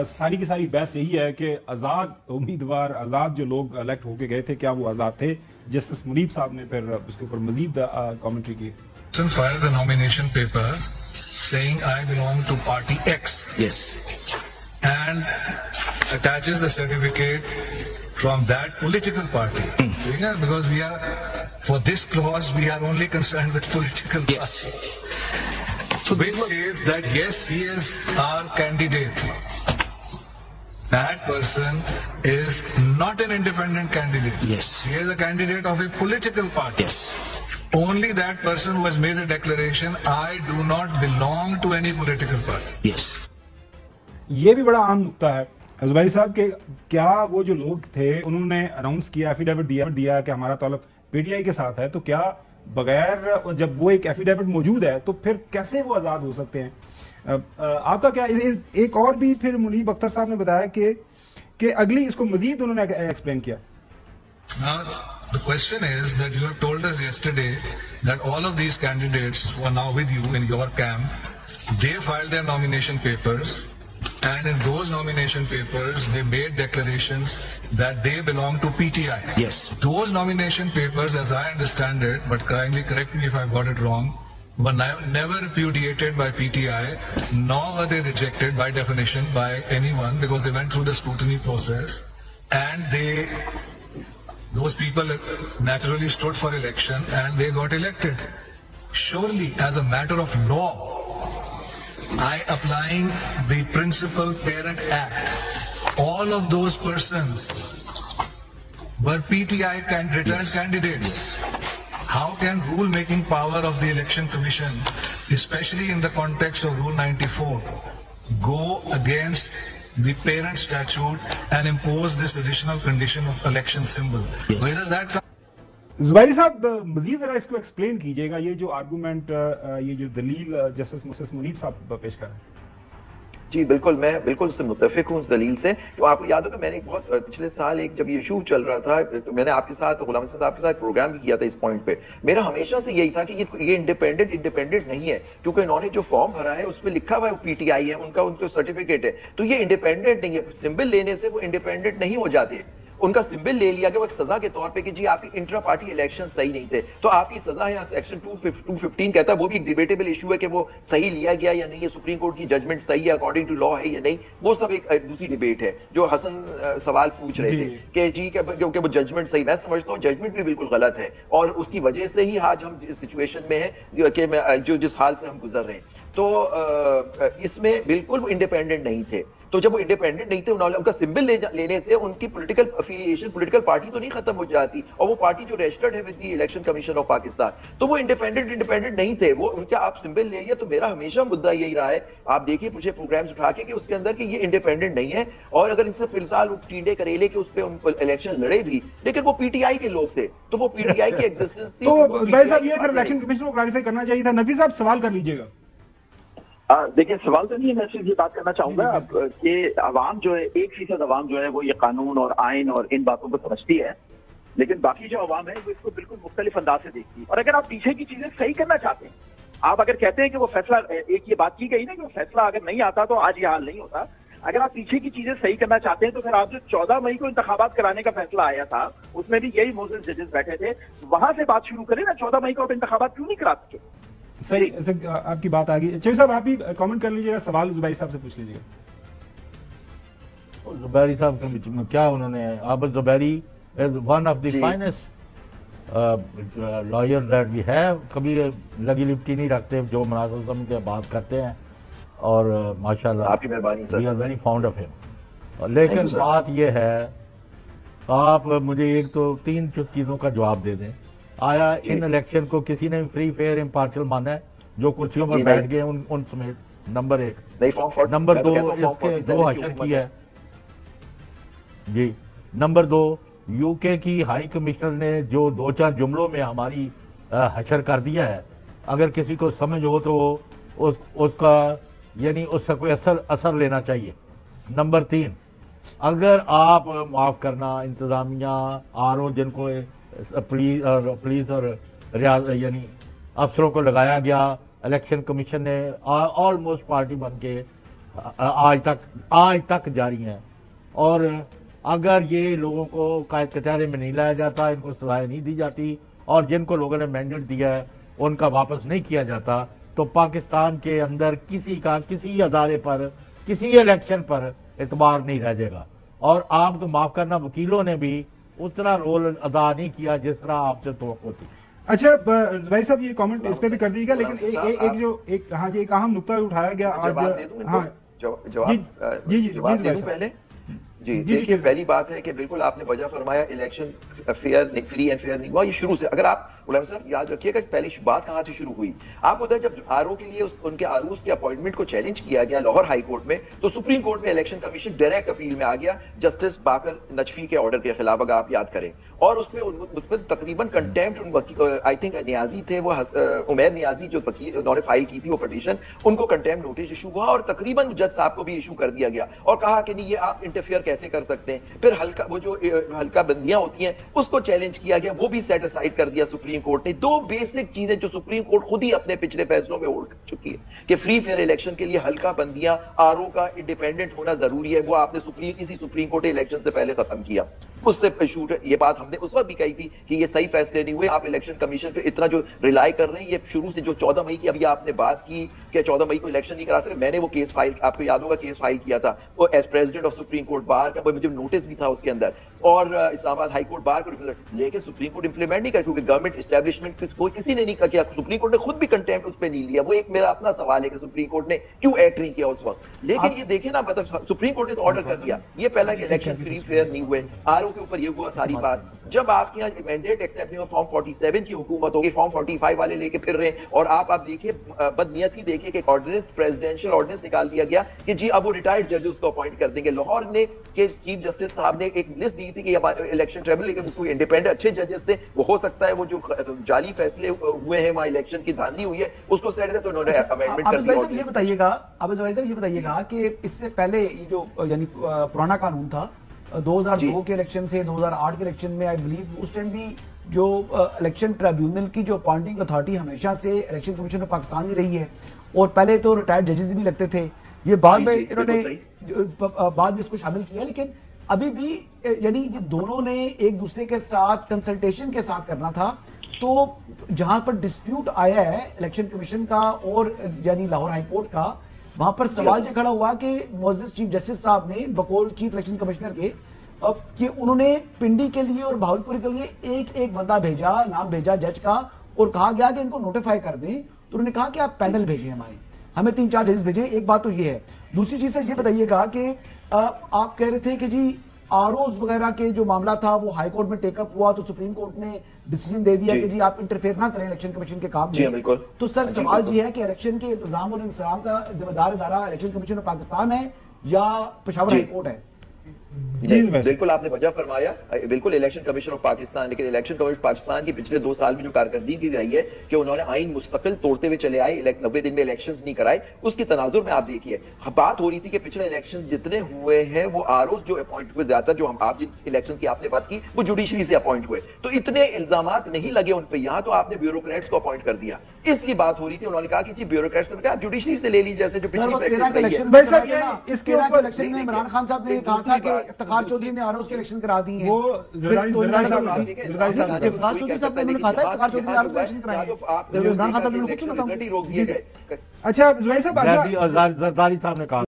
ساری کی ساری بحث یہی ہے کہ آزاد امیدوار، آزاد جو لوگ الیکٹ ہو کے گئے تھے، کیا وہ آزاد تھے؟ جسٹس منیب صاحب نے پھر اس کے اوپر مزید کامنٹری کی. Files a nomination paper saying I belong to party X. Yes. And attaches the certificate from that political party. Yeah, because we are, for this clause, we are only concerned with political party. Yes. So which says that yes, he is our candidate. That person is not an independent candidate. Yes. He is a candidate of a political party. Yes. Only that person who has made a declaration, I do not belong to any political party. Yes. یہ بھی بڑا عام نکتہ ہے زبیری صاحب کہ کیا وہ جو لوگ تھے انہوں نے اناؤنس کیا، ایفیڈیوٹ دیا کہ ہمارا تعلق پی ٹی آئی کے ساتھ ہے، تو کیا بغیر جب وہ ایک ایفیڈیوٹ موجود ہے تو پھر کیسے وہ آزاد ہو سکتے ہیں؟ آپ کا کیا؟ ایک اور بھی پھر منیب اختر صاحب نے بتایا کہ اگلی اس کو مزید انہوں نے ایکسپلین کیا. Now, the question is that you have told us yesterday that all of these candidates who are now with you in your camp, they filed their nomination papers, and in those nomination papers, they made declarations that they belong to PTI. Yes. Those nomination papers, as I understand it, but kindly correct me if I've got it wrong, were never repudiated by PTI, nor were they rejected by definition by anyone, because they went through the scrutiny process, and those people naturally stood for election and they got elected. Surely, as a matter of law, I applying the Principal Parent Act, all of those persons were PTI returned candidates. How can rule-making power of the Election Commission, especially in the context of Rule 94, go against the parent statute and impose this additional condition of election symbol? Where does that come? Zubairi صاحب مزید ذرا اس کو explain کیجئے گا، یہ جو argument, یہ جو دلیل جسٹس منیب صاحب پیش کر رہے ہیں. جی بالکل، میں بالکل سے متفق ہوں اس دلیل سے. تو آپ کو یاد ہوگا میں نے بہت پچھلے سال جب یہ ایشو چل رہا تھا تو میں نے آپ کے ساتھ غلام حسن صاحب کے ساتھ پروگرام بھی کیا تھا اس پوائنٹ پہ. میرا ہمیشہ سے یہی تھا کہ یہ انڈیپینڈنٹ نہیں ہے، کیونکہ انہوں نے جو فارم بھرا ہے اس پہ لکھا ہوا ہے پی ٹی آئی ہے، ان کا سرٹیفکیٹ ہے، تو یہ انڈیپینڈنٹ نہیں ہے. سمبل لینے سے وہ انڈیپینڈنٹ نہیں ہو جاتے. ان کا سمبل لے لیا کہ وہ ایک سزا کے طور پہ کہ جی آپ کی انٹرا پارٹی الیکشن صحیح نہیں تھے، تو آپ کی سزا ہے. سیکشن 215 کہتا ہے، وہ بھی ایک ڈیبیٹیبل ایشو ہے کہ وہ صحیح لیا گیا یا نہیں ہے، سپریم کورٹ کی ججمنٹ صحیح ہے اکارڈنگ ٹو لا ہے یا نہیں، وہ سب ایک دوسری ڈیبیٹ ہے. جو حسن سوال پوچھ رہے تھے کہ جی کہ وہ ججمنٹ صحیح، میں سمجھتا ہوں ججمنٹ بھی بالکل غلط ہے، اور اس کی وجہ سے ہی آج ہم اس سچویشن میں ہیں کہ جس حال سے ہم گزر رہے ہیں. تو اس میں بالکل وہ انڈیپینڈنٹ نہیں تھے. تو جب وہ انڈیپینڈنٹ نہیں تھے، ان کا سمبل لینے سے ان کی پولیٹیکل افیلیشن، پولیٹیکل پارٹی تو نہیں ختم ہو جاتی، اور وہ پارٹی جو رجسٹرڈ ہے with the election commission of Pakistan, تو وہ انڈیپینڈنٹ نہیں تھے. وہ ان کا آپ سمبل لے لیا. تو میرا ہمیشہ مدعا یہی رہا ہے، آپ دیکھیے مجھے پروگرامز اٹھا کے کہ اس کے اندر کہ یہ انڈیپینڈنٹ نہیں ہے، اور اگر ان سے فی الحال ٹینڈے کریلے کہ اس پہ ان الیکشن لڑے بھی، لیکن وہ پی ٹی آئی کے لوگ تھے، تو وہ پی ٹی آئی کی ایگزسٹنس تھی. تو بھائی صاحب یہ الیکشن کمیشن کو کلیریفائی کرنا چاہیے تھا. نقوی صاحب سوال کر لیجیے گا. دیکھیں سوال تو نہیں ہے، میں صرف یہ بات کرنا چاہوں گا کہ عوام جو ہے 1% عوام جو ہے وہ یہ قانون اور آئین اور ان باتوں کو سمجھتی ہے، لیکن باقی جو عوام ہے وہ اس کو بالکل مختلف انداز سے دیکھتی ہے. اور اگر آپ پیچھے کی چیزیں صحیح کرنا چاہتے ہیں، آپ اگر کہتے ہیں کہ وہ فیصلہ، ایک یہ بات کی گئی نا کہ وہ فیصلہ اگر نہیں آتا تو آج یہ حال نہیں ہوتا، اگر آپ پیچھے کی چیزیں صحیح کرنا چاہتے ہیں تو پھر آپ جو 14 مئی کو انتخابات کرانے کا فیصلہ آیا تھا اس میں بھی یہی موزز ججز بیٹھے تھے، وہاں سے بات شروع کریں نا. 14 مئی کو آپ انتخابات کیوں نہیں کرا سکتے؟ صحیح، آپ کی بات آ گئی. چوہدری صاحب آپ بھی کامنٹ کر لیجیے گا، سوال زبیری صاحب سے پوچھ لیجیے گا. زبیری صاحب کے کیا انہوں نے، Abid Zuberi is one of the finest lawyer that we have. کبھی لگی لپٹی نہیں رکھتے، جو مناسب سمجھتے ہیں بات کرتے ہیں، اور ماشاء اللہ we are very fond of ہم. لیکن بات یہ ہے، آپ مجھے ایک تو 3 چیزوں کا جواب دے دیں. آیا ان الیکشن کو کسی نے فری فیئر امپارشل مانا ہے؟ جو کرسیوں پر بیٹھ گئے ان سمیت، نمبر 1. نمبر 2 اس کے جو حشر کی ہے جی. نمبر 2 یو کے کی ہائی کمشنر نے جو 2-4 جملوں میں ہماری حشر کر دیا ہے، اگر کسی کو سمجھ ہو تو اس کا یعنی اس سے کوئی اثر لینا چاہیے. نمبر 3 اگر آپ معاف کرنا انتظامیہ آر او جن کو پولیس اور یعنی افسروں کو لگایا گیا، الیکشن کمیشن نے آلموسٹ پارٹی بن کے آج تک جاری ہیں، اور اگر یہ لوگوں کو قائد کچہرے میں نہیں لایا جاتا، ان کو سزائیں نہیں دی جاتی، اور جن کو لوگوں نے مینڈیٹ دیا ہے ان کا واپس نہیں کیا جاتا، تو پاکستان کے اندر کسی کا کسی ادارے پر کسی الیکشن پر اعتبار نہیں رہ جائے گا۔ اور آپ کو معاف کرنا، وکیلوں نے بھی اتنا رول ادا نہیں کیا جس طرح آپ سے توقع تھی۔ اچھا زبیر صاحب، یہ کامنٹ اس پہ بھی کر دیجیے گا، لیکن ایک اہم نقطہ اٹھایا گیا آج۔ ہاں جواب دے دوں پہلے؟ جی دیکھیے، پہلی بات ہے کہ بالکل آپ نے وجہ فرمایا، الیکشن فری اینڈ فیئر نہیں ہوا۔ یہ شروع سے، اگر آپ غلام صاحب یاد رکھیے گا پہلی بات کہاں سے شروع ہوئی، آپ کو جب آر او کے لیے ان کے عروس کے اپوائنٹمنٹ کو چیلنج کیا گیا لاہور ہائی کورٹ میں، تو سپریم کورٹ میں الیکشن کمیشن ڈائریکٹ اپیل میں آ گیا جسٹس باقر نجفی کے آرڈر کے خلاف، اگر آپ یاد کریں، اور اس پہ تقریباً کنٹیمپٹ، آئی تھنک نیازی تھے وہ، عمیر نیازی جو وکیل انہوں نے فائل کی تھی وہ پٹیشن، ان کو کنٹیمپٹ نوٹس ایشو ہوا، اور تقریباً جج صاحب کو بھی ایشو کر دیا گیا، اور کہا کہ نہیں، یہ آپ انٹرفیئر کیسے کر سکتے ہیں۔ پھر وہ جو ہلکا بندیاں ہوتی ہیں اس کو چیلنج کیا گیا، وہ بھی سیٹ اسائڈ کر دیا سپریم کورٹ نے۔ دو بیسک چیزیں جو سپریم کورٹ خود ہی اپنے پچھلے فیصلوں میں اوڑھ چکی ہے کہ فری فیئر الیکشن کے لیے ہلکا بندیاں، آر او کا انڈیپینڈنٹ ہونا ضروری ہے، وہ آپ نے کسی سپریم کورٹ الیکشن سے پہلے ختم کیا۔ اس سے شوٹ یہ بات ہم نے اس وقت بھی کہی تھی کہ یہ صحیح فیصلے نہیں ہوئے، آپ الیکشن کمیشن پہ اتنا جو ریلائی کر رہے ہیں، یہ شروع سے جو 14 مئی کی ابھی آپ نے بات کی کہ 14 مئی کو الیکشن نہیں کرا سکے، میں نے وہ کیس فائل، آپ کو یاد ہوگا کیس فائل کیا تھا وہ as president of supreme court bar کا، مجھے نوٹس بھی تھا اس کے اندر، اور اسلام آباد ہائی کورٹ بار کو لیکن سپریم کورٹ امپلیمنٹ نہیں کر، کیونکہ گورنمنٹ اسٹیبلشمنٹ کسی نے نہیں کیا، سپریم کورٹ نے خود بھی کنٹیمپٹ اس پہ نہیں لیا۔ وہ ایک میرا اپنا سوال ہے کہ سپریم کورٹ نے کیوں ایکٹ نہیں کیا اس وقت، لیکن یہ دیکھیں نا، مطلب سپریم کورٹ نے تو آرڈر کر دیا، یہ پہلا کہ الیکشن فری فیئر نہیں ہوئے، آر او کے اوپر یہ ہوا ساری بات۔ جب آپ کے یہاں مینڈیٹ ایکسیپٹ نہیں ہو، فارم 47 کی حکومت ہوگی، فارم 45 والے لے کے پھر رہے ہیں، اور آپ دیکھیے بدنیتی دیکھیے کہ آرڈیننس، پریزیڈینشیل آرڈیننس نکال دیا گیا کہ جی اب وہ ریٹائرڈ ججز کو اپوائنٹ کر دیں گے۔ لاہور نے کہ چیف جسٹس صاحب نے ایک لسٹ دی تھی کہ الیکشن ٹریبل، لیکن کوئی انڈیپینڈنٹ اچھے ججز تھے، وہ ہو سکتا ہے وہ جو جعلی فیصلے ہوئے ہیں وہاں الیکشن کی دھاندلی ہوئی ہے اس کو سیٹ ہے، تو انہوں نے امینڈمنٹ کر دیا۔ یہ بتائیے گا کہ اس سے پہلے یہ جو یعنی پرانا قانون تھا 2002 کے الیکشن سے 2008 کے الیکشن میں، آئی بلیو اس ٹائم بھی جو الیکشن ٹریبیونل کی جو اپوائنٹنگ اتھارٹی ہمیشہ سے الیکشن کمیشن آف پاکستان ہی رہی ہے، اور پہلے تو ریٹائرڈ ججز بھی لگتے تھے، یہ بعد میں انہوں نے بعد میں اس کو شامل کیا، لیکن ابھی بھی یعنی یہ دونوں نے ایک دوسرے کے ساتھ کنسلٹیشن کے ساتھ کرنا تھا۔ تو جہاں پر ڈسپیوٹ آیا ہے الیکشن کمیشن کا اور یعنی لاہور ہائی کورٹ کا، وہاں پر سوال یہ کھڑا ہوا کہ معزز چیف جسٹس صاحب نے بقول چیف الیکشن کمشنر کے کہ انہوں نے پنڈی کے لیے اور بہاولپور کے لیے ایک بندہ بھیجا، نام بھیجا جج کا، اور کہا گیا کہ ان کو نوٹیفائی کر دیں، تو انہوں نے کہا کہ آپ پینل بھیجیں، ہمیں 3-4 ججز بھیجیں۔ ایک بات تو یہ ہے۔ دوسری چیز سے یہ بتائیے گا کہ آپ کہہ رہے تھے کہ جی آر اوز وغیرہ کے جو معاملہ تھا وہ ہائی کورٹ میں ٹیک اپ ہوا، تو سپریم کورٹ نے ڈیسیژن دے دیا کہ جی آپ انٹرفیئر نہ کریں الیکشن کمیشن کے کام میں۔ تو سر سوال یہ ہے کہ الیکشن کے انتظام اور انصرام کا ذمہ دار ادارہ الیکشن کمیشن آف پاکستان ہے یا پشاور ہائی کورٹ ہے؟ جی بالکل آپ نے وجہ فرمایا، بالکل الیکشن کمیشن آف پاکستان، لیکن الیکشن کمیشن پاکستان کی پچھلے 2 سال میں جو کارکردگی رہی ہے کہ انہوں نے آئین مستقل توڑتے ہوئے چلے آئے، 90 دن میں الیکشنز نہیں کرائے، اس کی تناظر میں آپ دیکھیے بات ہو رہی تھی کہ پچھلے الیکشن جتنے ہوئے ہیں وہ آر اوز جو اپوائنٹ ہوئے، زیادہ تر جو آپ جن الیکشن کی آپ نے بات کی وہ جوڈیشری سے اپوائنٹ ہوئے، تو اتنے الزامات نہیں لگے ان پہ، یہاں تو آپ نے بیوروکریٹس کو اپوائنٹ کر دیا، اس لیے بات ہو رہی تھی۔ انہوں نے کہا کہ جی بیوروکریٹس کو آپ جوڈیشری سے لے لیجیے، جیسے جو پچھلی اس کے الیکشن میں عمران خان صاحب نے کہا تھا کہ افتخار چودھری نے آر اوز کے الیکشن کرا دی ہیں، وہ زرداری صاحب افتخار چودھری صاحب نے انہوں نے کہا تھا افتخار چودھری نے آر اوز کے الیکشن کرائے ہیں، عمران خان صاحب نے خود سنا تھا۔ اچھا زبیر صاحب، زرداری صاحب نے کہا